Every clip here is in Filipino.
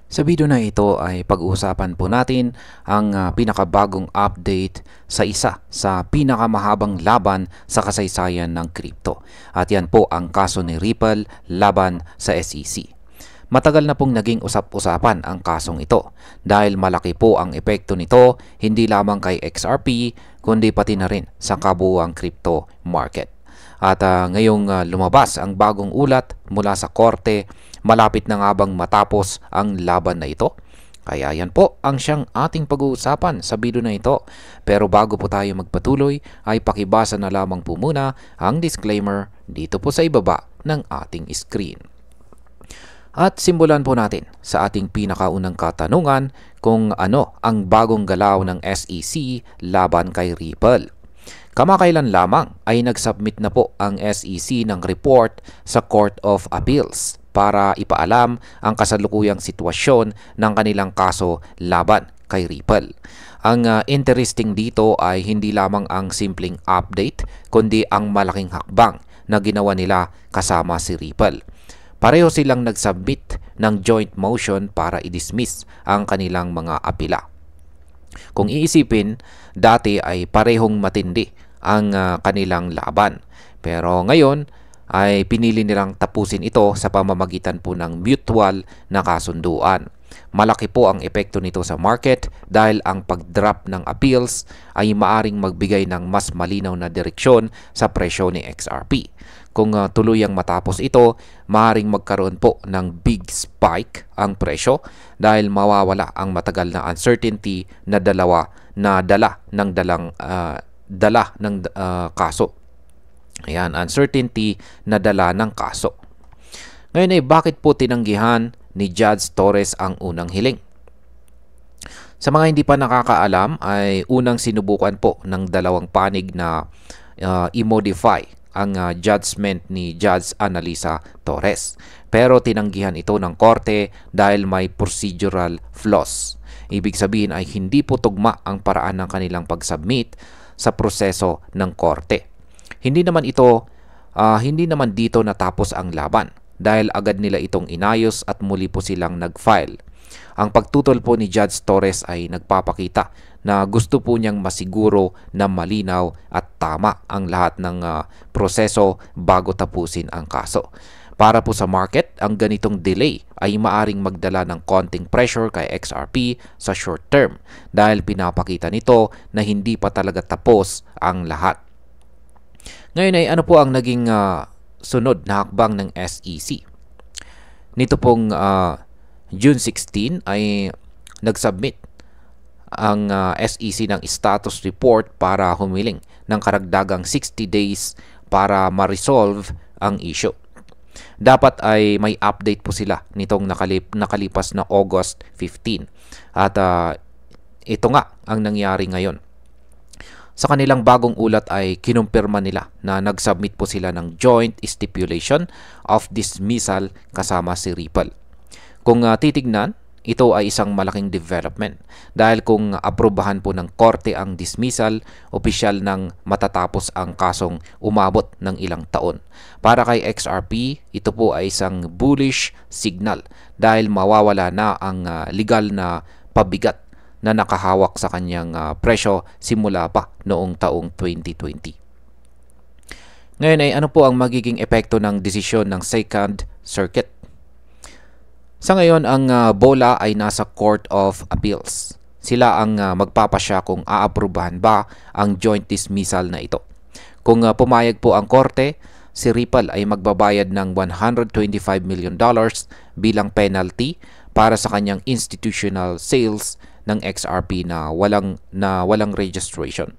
Sa video na ito ay pag-uusapan po natin ang pinakabagong update sa isa sa pinakamahabang laban sa kasaysayan ng crypto. At yan po ang kaso ni Ripple laban sa SEC. Matagal na pong naging usap-usapan ang kasong ito dahil malaki po ang epekto nito hindi lamang kay XRP kundi pati na rin sa kabuuang crypto market. At ngayong lumabas ang bagong ulat mula sa korte, malapit na nga bang matapos ang laban na ito? Kaya yan po ang siyang ating pag-uusapan sa video na ito. Pero bago po tayo magpatuloy ay pakibasa na lamang po muna ang disclaimer dito po sa ibaba ng ating screen. At simulan po natin sa ating pinakaunang katanungan kung ano ang bagong galaw ng SEC laban kay Ripple. Kamakailan lamang ay nagsubmit na po ang SEC ng report sa Court of Appeals para ipaalam ang kasalukuyang sitwasyon ng kanilang kaso laban kay Ripple. Ang interesting dito ay hindi lamang ang simpleng update kundi ang malaking hakbang na ginawa nila kasama si Ripple. Pareho silang nagsubmit ng joint motion para i-dismiss ang kanilang mga apela. Kung iisipin, dati ay parehong matindi ang kanilang laban. Pero ngayon ay pinili nilang tapusin ito sa pamamagitan po ng mutual na kasunduan. Malaki po ang epekto nito sa market dahil ang pag-drop ng appeals ay maaring magbigay ng mas malinaw na direksyon sa presyo ni XRP. Kung tuluyang matapos ito, maaaring magkaroon po ng big spike ang presyo dahil mawawala ang matagal na uncertainty na dala ng kaso. Ayan, uncertainty na dala ng kaso. Ngayon ay bakit po tinanggihan ni Judge Torres ang unang hiling? Sa mga hindi pa nakakaalam ay unang sinubukan po ng dalawang panig na i-modify ang judgment ni Judge Analisa Torres. Pero tinanggihan ito ng korte dahil may procedural flaws. Ibig sabihin ay hindi po tugma ang paraan ng kanilang pag-submit sa proseso ng korte. Hindi naman dito natapos ang laban dahil agad nila itong inayos at muli po silang nag-file. Ang pagtutol po ni Judge Torres ay nagpapakita na gusto po niyang masiguro na malinaw at tama ang lahat ng proseso bago tapusin ang kaso. Para po sa market, ang ganitong delay ay maaring magdala ng konting pressure kay XRP sa short term dahil pinapakita nito na hindi pa talaga tapos ang lahat. Ngayon ay ano po ang naging sunod na hakbang ng SEC? Nito pong June 16 ay nagsubmit ang SEC ng status report para humiling ng karagdagang 60 days para ma-resolve ang issue. Dapat ay may update po sila nitong nakalipas na August 15. At ito nga ang nangyari ngayon. Sa kanilang bagong ulat ay kinumpirma nila na nag-submit po sila ng joint stipulation of dismissal kasama si Ripple. Kung titignan, ito ay isang malaking development dahil kung aprubahan po ng korte ang dismissal, opisyal nang matatapos ang kasong umabot ng ilang taon. Para kay XRP, ito po ay isang bullish signal dahil mawawala na ang legal na pabigat na nakahawak sa kanyang presyo simula pa noong taong 2020. Ngayon ay ano po ang magiging epekto ng desisyon ng Second Circuit? Sa ngayon, ang bola ay nasa Court of Appeals. Sila ang magpapasya kung aaprubahan ba ang joint dismissal na ito. Kung pumayag po ang korte, si Ripple ay magbabayad ng $125 million bilang penalty para sa kanyang institutional sales ng XRP na walang registration.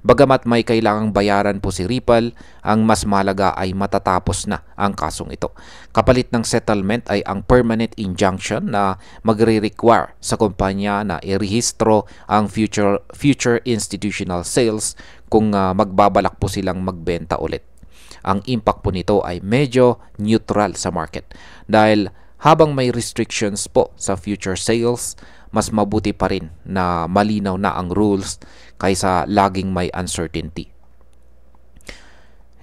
Bagamat may kailangang bayaran po si Ripple, ang mas mahalaga ay matatapos na ang kasong ito. Kapalit ng settlement ay ang permanent injunction na magre-require sa kumpanya na irehistro ang future institutional sales kung magbabalak po silang magbenta ulit. Ang impact po nito ay medyo neutral sa market dahil habang may restrictions po sa future sales, mas mabuti pa rin na malinaw na ang rules kaysa laging may uncertainty.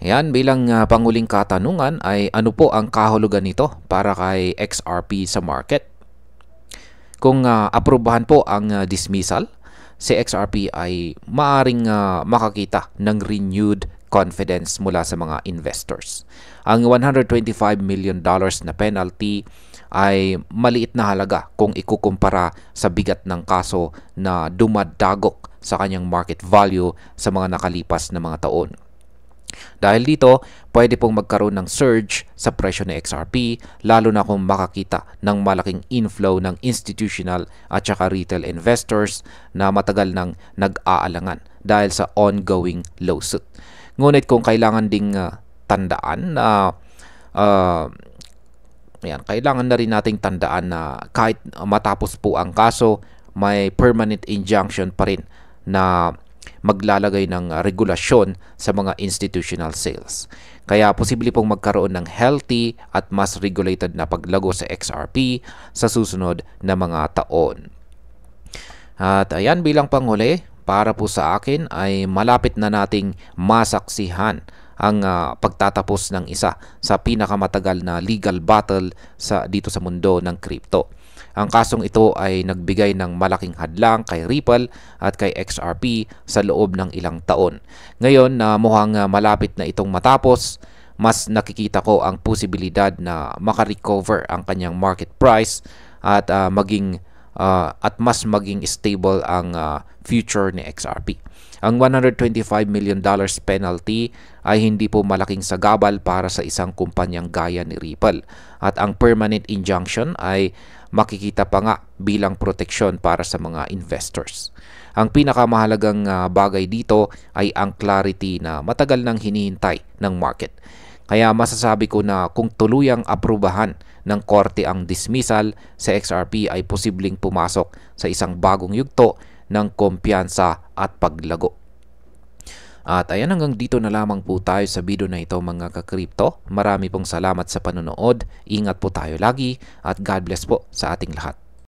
Yan, bilang panguling katanungan ay ano po ang kahulugan nito para kay XRP sa market? Kung aprubahan po ang dismissal, si XRP ay maaring makakita ng renewed confidence mula sa mga investors. Ang $125 million na penalty ay maliit na halaga kung ikukumpara sa bigat ng kaso na dumadagok sa kanyang market value sa mga nakalipas na mga taon. Dahil dito, pwede pong magkaroon ng surge sa presyo ng XRP lalo na kung makakita ng malaking inflow ng institutional at saka retail investors na matagal nang nag-aalangan dahil sa ongoing lawsuit. Ngunit kung kailangan ding tandaan na kailangan na rin nating tandaan na kahit matapos po ang kaso, may permanent injunction pa rin na maglalagay ng regulasyon sa mga institutional sales. Kaya posible pong magkaroon ng healthy at mas regulated na paglago sa XRP sa susunod na mga taon. At ayan, bilang panghuli, para po sa akin ay malapit na nating masaksihan ang pagtatapos ng isa sa pinakamatagal na legal battle dito sa mundo ng crypto. Ang kasong ito ay nagbigay ng malaking hadlang kay Ripple at kay XRP sa loob ng ilang taon. Ngayon na mukhang malapit na itong matapos, mas nakikita ko ang posibilidad na makarecover ang kanyang market price at mas maging stable ang future ni XRP. Ang $125 million penalty ay hindi po malaking sagabal para sa isang kumpanyang gaya ni Ripple. At ang permanent injunction ay makikita pa nga bilang proteksyon para sa mga investors. Ang pinakamahalagang bagay dito ay ang clarity na matagal nang hinihintay ng market. Kaya masasabi ko na kung tuluyang aprubahan ng korte ang dismissal, sa XRP ay posibleng pumasok sa isang bagong yugto ng kumpiyansa at paglago. At ayan, hanggang dito na lamang po tayo sa video na ito mga ka-crypto. Marami pong salamat sa panonood. Ingat po tayo lagi at God bless po sa ating lahat.